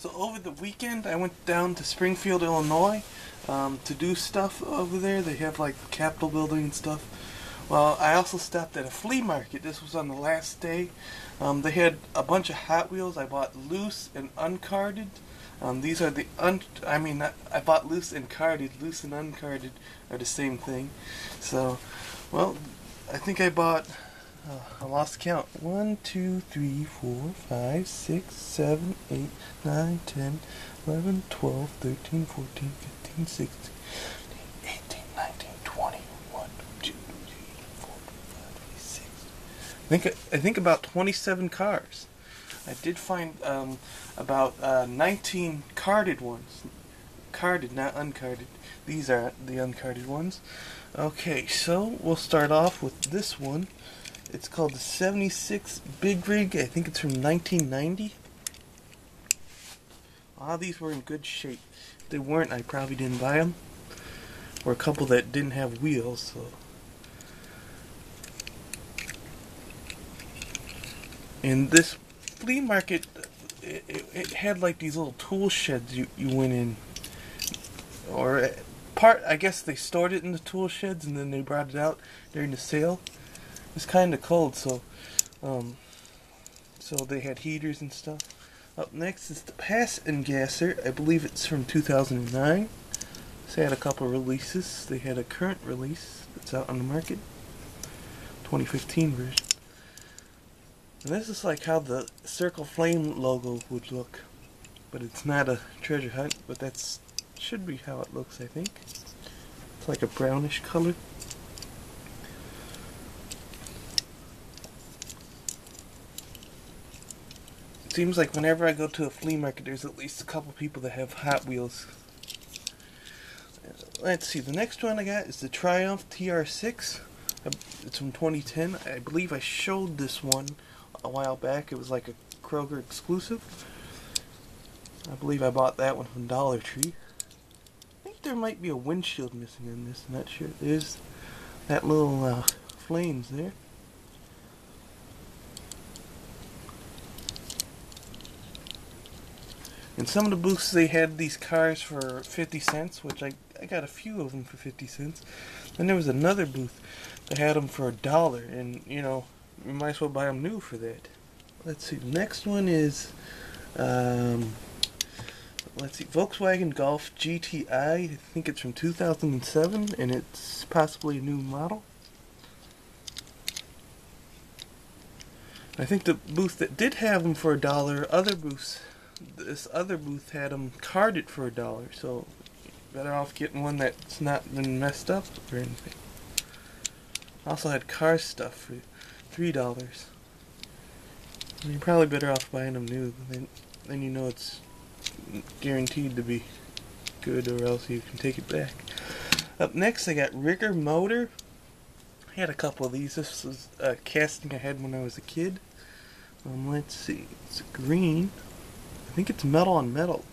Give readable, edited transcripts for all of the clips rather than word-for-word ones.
So over the weekend I went down to Springfield, Illinois to do stuff over there. They have like the Capitol building and stuff. Well, I also stopped at a flea market. This was on the last day. They had a bunch of Hot Wheels. I bought loose and uncarded. These are the I bought loose and carded. Loose and uncarded are the same thing. So, well, I think I bought, I lost count. 1, 2, 3, 4, 5, 6, 7, 8, 9, 10, 11, 12, 13, 14, 15, 16, 18, 19, 20, 1, 2, 3, 4, 5, 6. I think about 27 cars. I did find about 19 carded ones. Carded, not uncarded. These are the uncarded ones. Okay, so we'll start off with this one. It's called the 76 Big Rig. I think it's from 1990. These were in good shape. If they weren't, I probably didn't buy them. Or a couple that didn't have wheels. So. And this flea market, it had like these little tool sheds you went in. Or I guess they stored it in the tool sheds and then they brought it out during the sale. It was kind of cold, so they had heaters and stuff. Up next is the Pass and Gasser. I believe it's from 2009. They had a couple releases. They had a current release that's out on the market, 2015 version. And this is like how the Circle Flame logo would look, but it's not a treasure hunt. But that's should be how it looks, I think. It's like a brownish color. It seems like whenever I go to a flea market, there's at least a couple people that have Hot Wheels. Let's see, the next one I got is the Triumph TR6. It's from 2010. I believe I showed this one a while back. It was like a Kroger exclusive. I believe I bought that one from Dollar Tree. I think there might be a windshield missing in this. I'm not sure. There's that little flames there. In some of the booths they had these cars for 50 cents, which I got a few of them for 50 cents. Then there was another booth that had them for $1, and you know, you might as well buy them new for that. Let's see, the next one is, let's see, Volkswagen Golf GTI. I think it's from 2007, and it's possibly a new model. I think the booth that did have them for $1, this other booth had them carded for $1, so better off getting one that's not been messed up or anything. Also had car stuff for $3. You're probably better off buying them new, then you know it's guaranteed to be good, or else you can take it back. Up next I got Rigor Motor. I had a couple of these. This was a casting I had when I was a kid. Let's see, it's green. I think it's metal on metal,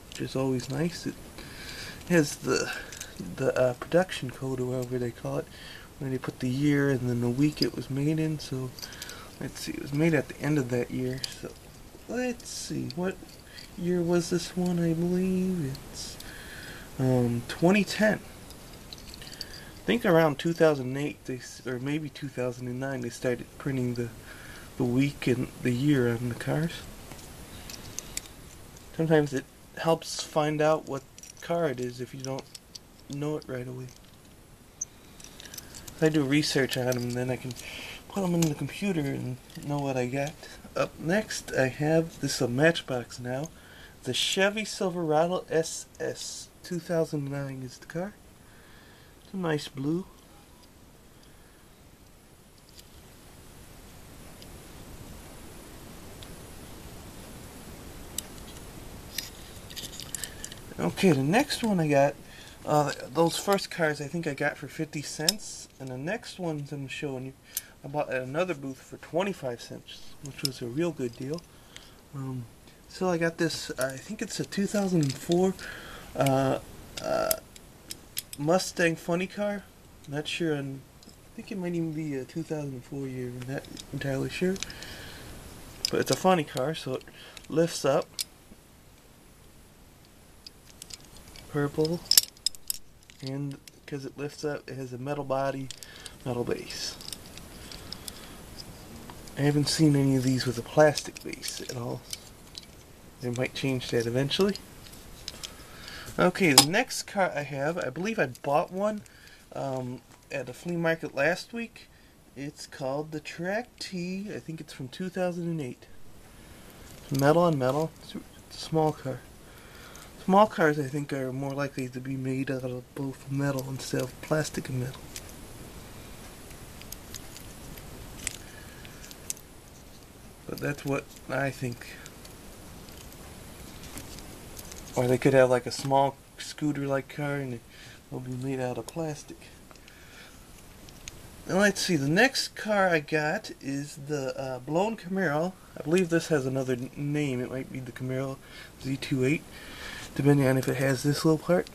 which is always nice. It has the production code, or whatever they call it, where they put the year and then the week it was made in. So let's see, it was made at the end of that year. So let's see, what year was this one? I believe it's 2010. I think around 2008, or maybe 2009, they started printing the week and the year on the cars. Sometimes it helps find out what car it is if you don't know it right away. I do research on them, and then I can put them in the computer and know what I got. Up next, I have this Matchbox now. The Chevy Silverado SS 2009 is the car. It's a nice blue. Okay, the next one I got, those first cars I think I got for 50 cents, and the next ones I'm showing you, I bought at another booth for 25 cents, which was a real good deal. So I got this, I think it's a 2004 Mustang Funny Car. Not sure, I think it might even be a 2004 year, I'm not entirely sure. But it's a funny car, so it lifts up. purple, and because it lifts up, it has a metal body, metal base. I haven't seen any of these with a plastic base at all. They might change that eventually. Okay, the next car I have, I believe I bought one at a flea market last week. It's called the Track T. I think it's from 2008. Metal on metal. It's a small car. Small cars, I think, are more likely to be made out of both metal instead of plastic and metal. But that's what I think. Or they could have like a small scooter-like car and it will be made out of plastic. Now let's see, the next car I got is the blown Camaro. I believe this has another name. It might be the Camaro Z28, depending on if it has this little part.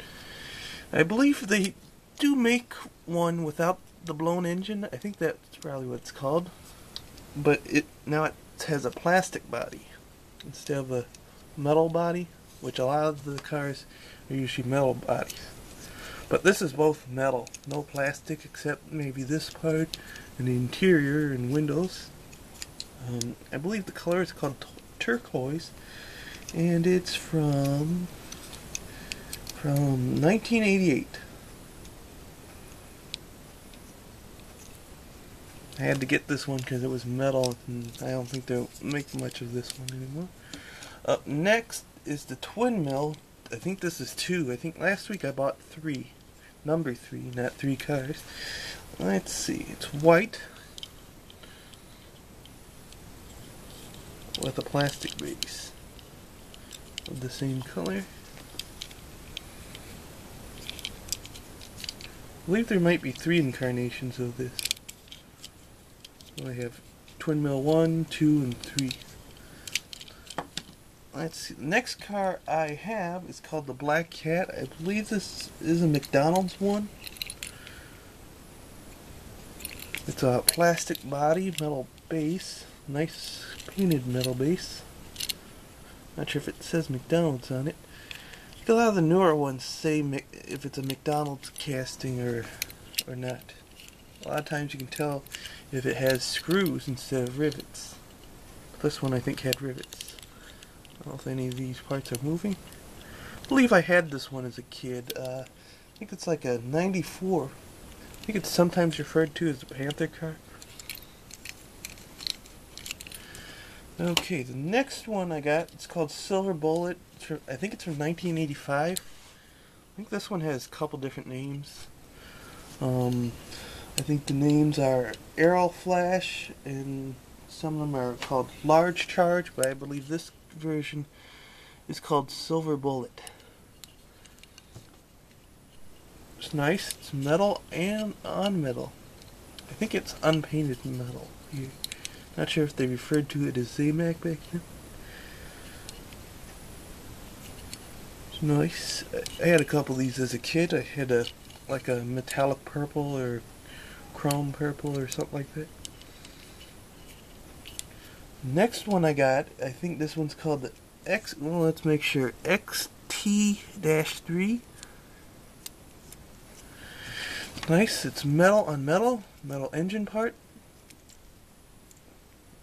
I believe they do make one without the blown engine. I think that's probably what it's called. But now it has a plastic body instead of a metal body, which a lot of the cars are usually metal bodies. But this is both metal, no plastic except maybe this part and the interior and windows. I believe the color is called turquoise, and it's from 1988. I had to get this one because it was metal, and I don't think they'll make much of this one anymore. Up next is the twin mill. I think this is 2. I think last week I bought 3. Number 3, not 3 cars. Let's see. It's white with a plastic base of the same color. I believe there might be 3 incarnations of this. So I have twin mill 1, 2, and 3. Let's see. The next car I have is called the Black Cat. I believe this is a McDonald's one. It's a plastic body, metal base. Nice painted metal base. Not sure if it says McDonald's on it. I think a lot of the newer ones say if it's a McDonald's casting or not. A lot of times you can tell if it has screws instead of rivets. This one I think had rivets. I don't know if any of these parts are moving. I believe I had this one as a kid. I think it's like a 94. I think it's sometimes referred to as a Panther car. Okay, the next one I got, it's called Silver Bullet. I think it's from 1985. I think this one has a couple different names. I think the names are Arrow Flash, and some of them are called Large Charge, but I believe this version is called Silver Bullet. It's nice. It's metal and on metal. I think it's unpainted metal here. Not sure if they referred to it as Zamac back then. It's nice. I had a couple of these as a kid. I had like a metallic purple or chrome purple or something like that. Next one I got, I think this one's called the well, let's make sure, XT-3. Nice, it's metal on metal, metal engine part.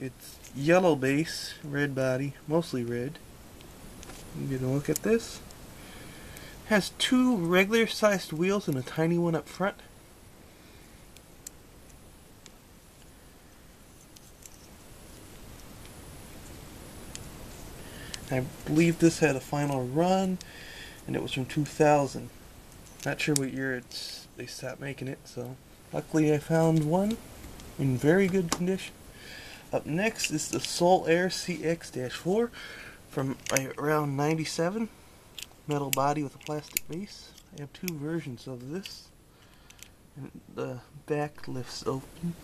It's yellow base, red body, mostly red. Get a look at this. It has 2 regular sized wheels and a tiny one up front. I believe this had a final run, and it was from 2000. Not sure what year they stopped making it, so luckily I found one in very good condition. Up next is the Sol-Aire CX-4 from around 97. Metal body with a plastic base. I have 2 versions of this. And the back lifts open.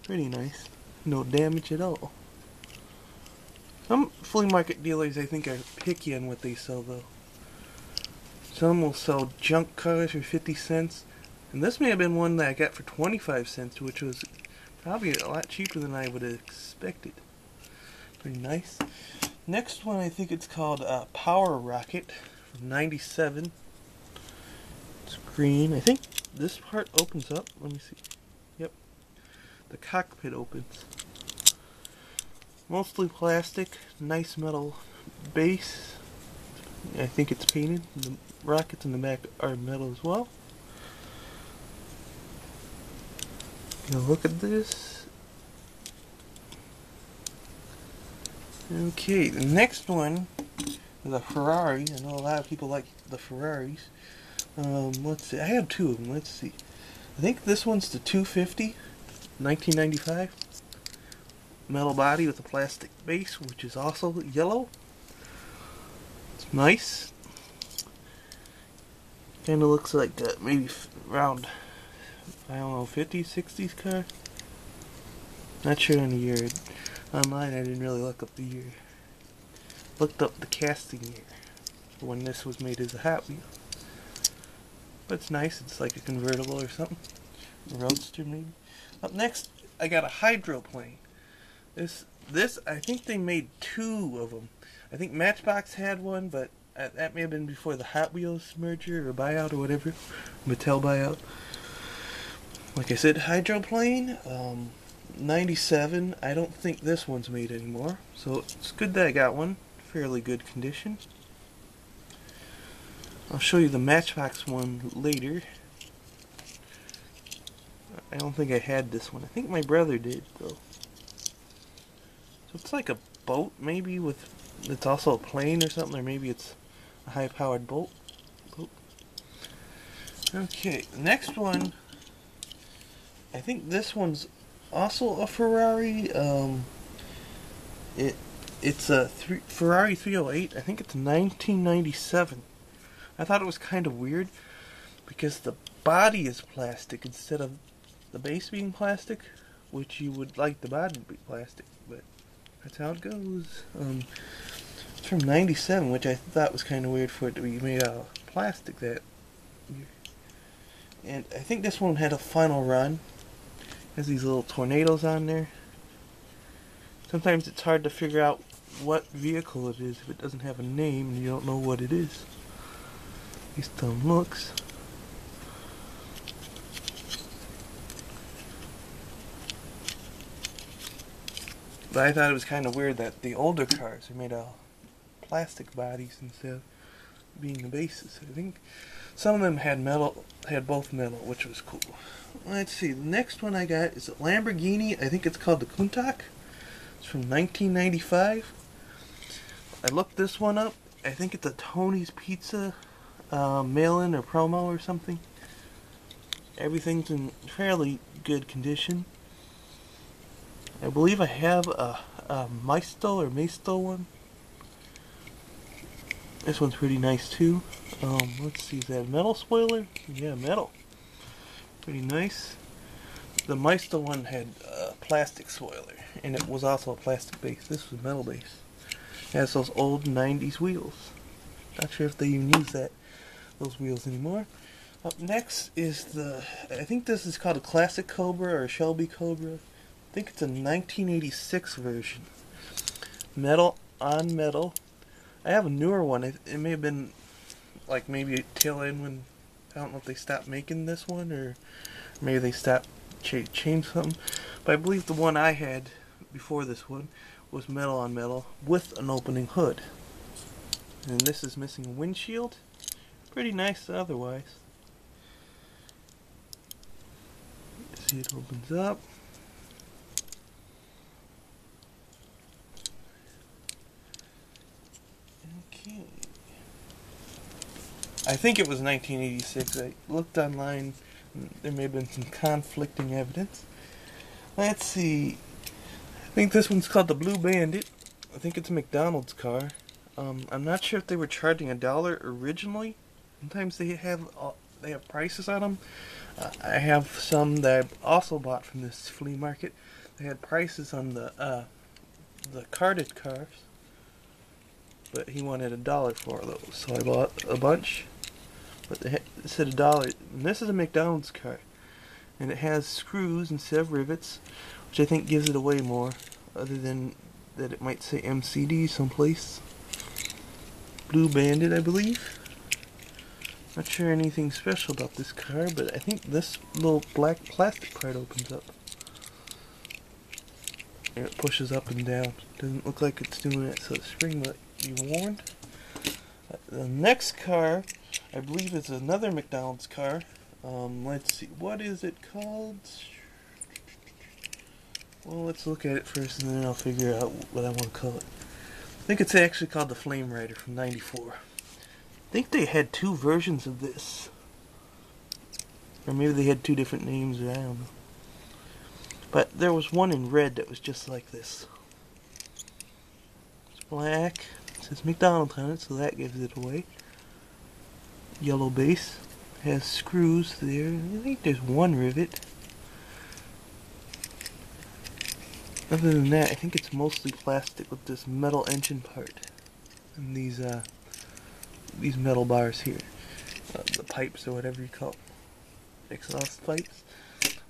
Pretty nice. No damage at all. Some flea market dealers, I think, are picky on what they sell, though. Some will sell junk cars for 50 cents. And this may have been one that I got for 25 cents, which was probably a lot cheaper than I would have expected. Pretty nice. Next one, I think it's called Power Rocket from '97. It's green. I think this part opens up. Let me see. Yep. The cockpit opens. Mostly plastic. Nice metal base. I think it's painted. The rockets in the back are metal as well. Now look at this. Okay, the next one is a Ferrari. I know a lot of people like the Ferraris. Let's see. I have two of them. Let's see. I think this one's the 250, 1995. Metal body with a plastic base, which is also yellow. It's nice. Kind of looks like maybe around, I don't know, 50s, 60s car. Not sure on the year. Online, I didn't really look up the year. Looked up the casting year when this was made as a Hot Wheel. But it's nice. It's like a convertible or something. A roadster maybe. Up next, I got a Hydroplane. This I think they made two of them. I think Matchbox had one, but that may have been before the Hot Wheels merger or buyout or whatever. Mattel buyout. Like I said, Hydroplane. 97. I don't think this one's made anymore, so it's good that I got one. Fairly good condition. I'll show you the Matchbox one later. I don't think I had this one. I think my brother did though. So it's like a boat maybe with, it's also a plane or something, or maybe it's a high-powered boat. Okay, next one. I think this one's also a Ferrari. It's a Ferrari 308. I think it's 1997. I thought it was kind of weird because the body is plastic instead of the base being plastic, which you would like the body to be plastic, but that's how it goes. It's from '97, which I thought was kind of weird for it to be made out of plastic that year. And I think this one had a final run. Has these little tornadoes on there. Sometimes it's hard to figure out what vehicle it is if it doesn't have a name and you don't know what it is. At least them looks. But I thought it was kind of weird that the older cars are made out of plastic bodies instead of being the bases. I think some of them had metal, had both metal, which was cool. Let's see, the next one I got is a Lamborghini. I think it's called the Countach. It's from 1995. I looked this one up. I think it's a Tony's Pizza mail-in or promo or something. Everything's in fairly good condition. I believe I have a Maisto one. This one's pretty nice too. Let's see, is that a metal spoiler? Yeah, metal. Pretty nice. The Maisto one had a plastic spoiler, and it was also a plastic base. This was metal base. It has those old 90s wheels. Not sure if they even use those wheels anymore. Up next is I think this is called a Classic Cobra or a Shelby Cobra. I think it's a 1986 version. Metal on metal. I have a newer one. It may have been like maybe a tail end when, I don't know if they stopped making this one or maybe they stopped changed something. But I believe the one I had before this one was metal on metal with an opening hood. And this is missing a windshield. Pretty nice otherwise. See, it opens up. Okay. I think it was 1986. I looked online. There may have been some conflicting evidence. Let's see. I think this one's called the Blue Bandit. I think it's a McDonald's car. I'm not sure if they were charging $1 originally. Sometimes they have prices on them. I have some that I also bought from this flea market. They had prices on the carded cars, but he wanted $1 for those, so I bought a bunch. But it said $1. And this is a McDonald's car, and it has screws instead of rivets, which I think gives it away more, other than that it might say MCD someplace. Blue Bandit, I believe. Not sure anything special about this car, but I think this little black plastic part opens up. And it pushes up and down. Doesn't look like it's doing it, so the spring might be warned. The next car, I believe, is another McDonald's car. Let's see, what is it called? Well, let's look at it first and then I'll figure out what I want to call it. I think it's actually called the Flame Rider from '94. I think they had two versions of this. Or maybe they had two different names, or I don't know. But there was one in red that was just like this. It's black. It says McDonald's on it, so that gives it away. Yellow base. Has screws there. I think there's one rivet. Other than that, I think it's mostly plastic with this metal engine part. And these metal bars here. The pipes or whatever you call them. Exhaust pipes.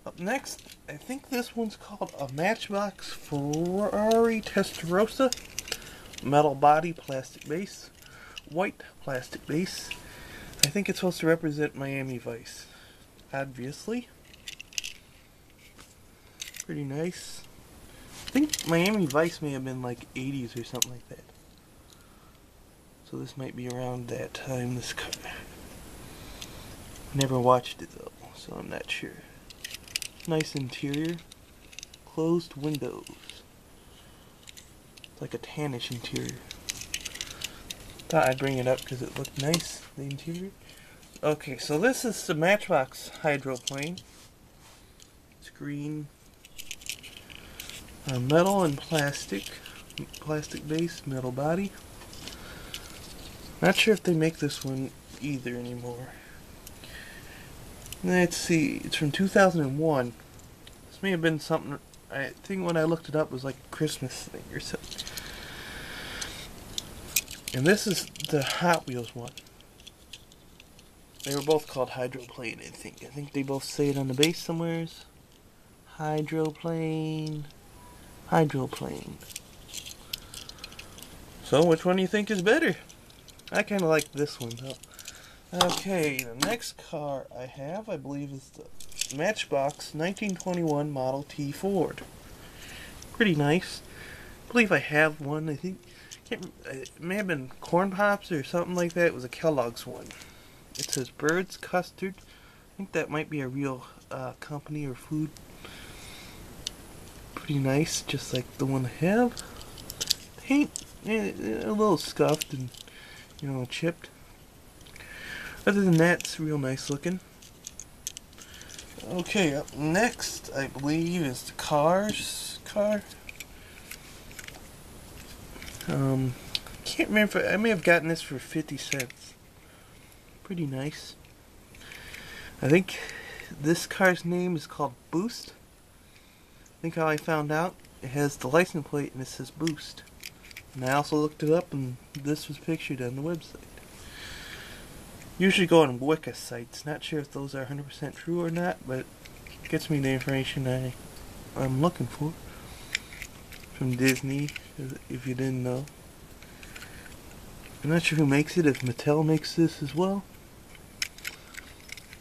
Up next, I think this one's called a Matchbox Ferrari Testarossa. Metal body, plastic base. White plastic base. I think it's supposed to represent Miami Vice. Obviously. Pretty nice. I think Miami Vice may have been like 80s or something like that. So this might be around that time, this car. Never watched it though, so I'm not sure. Nice interior. Closed windows. It's like a tannish interior. Thought I'd bring it up because it looked nice, the interior. Okay, so this is the Matchbox Hydroplane. It's green. Metal and plastic. Plastic base, metal body. Not sure if they make this one either anymore. Let's see, it's from 2001. This may have been something, I think when I looked it up it was like a Christmas thing or something. And this is the Hot Wheels one. They were both called Hydroplane, I think. I think they both say it on the base somewheres. Hydroplane. Hydroplane. So, which one do you think is better? I kind of like this one, though. Okay, the next car I have, I believe, is the Matchbox 1921 Model T Ford. Pretty nice. I believe I have one, I think. It may have been Corn Pops or something like that. It was a Kellogg's one. It says Birds Custard. I think that might be a real company or food. Pretty nice, just like the one I have. Paint, a little scuffed and, you know, chipped. Other than that, it's real nice looking. Okay, up next, I believe, is the car. Can't remember. I may have gotten this for 50 cents. Pretty nice. I think this car's name is called Boost. I think how I found out, it has the license plate and it says Boost. And I also looked it up and this was pictured on the website. Usually go on Wicca sites. Not sure if those are 100% true or not, but it gets me the information I'm looking for. From Disney, if you didn't know. I'm not sure who makes it, if Mattel makes this as well.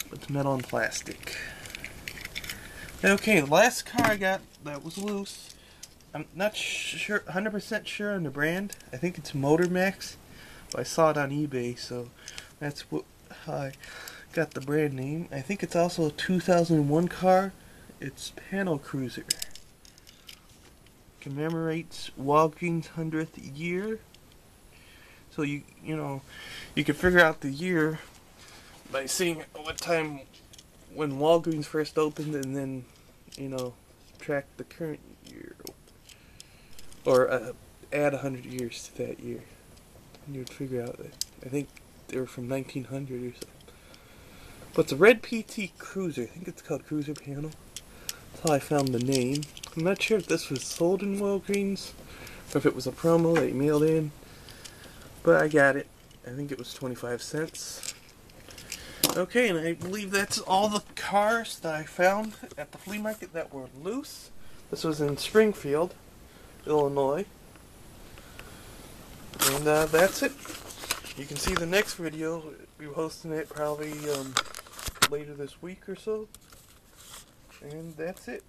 But it's metal and plastic. Okay, the last car I got that was loose. I'm not sure, 100% sure on the brand. I think it's Motor Max. But I saw it on eBay, so that's how I got the brand name. I think it's also a 2001 car. It's Panel Cruiser. Commemorates Walgreens' 100th year. So you know, you can figure out the year by seeing what time when Walgreens first opened, and then, you know, track the current year, or add 100 years to that year, and you would figure out that I think they were from 1900 or something. But it's a red PT Cruiser. I think it's called Cruiser Panel. That's how I found the name. I'm not sure if this was sold in Walgreens or if it was a promo that you mailed in, but I got it. I think it was 25 cents. Okay, and I believe that's all the cars that I found at the flea market that were loose. This was in Springfield, Illinois. And that's it. You can see the next video. We're hosting it probably later this week or so. And that's it.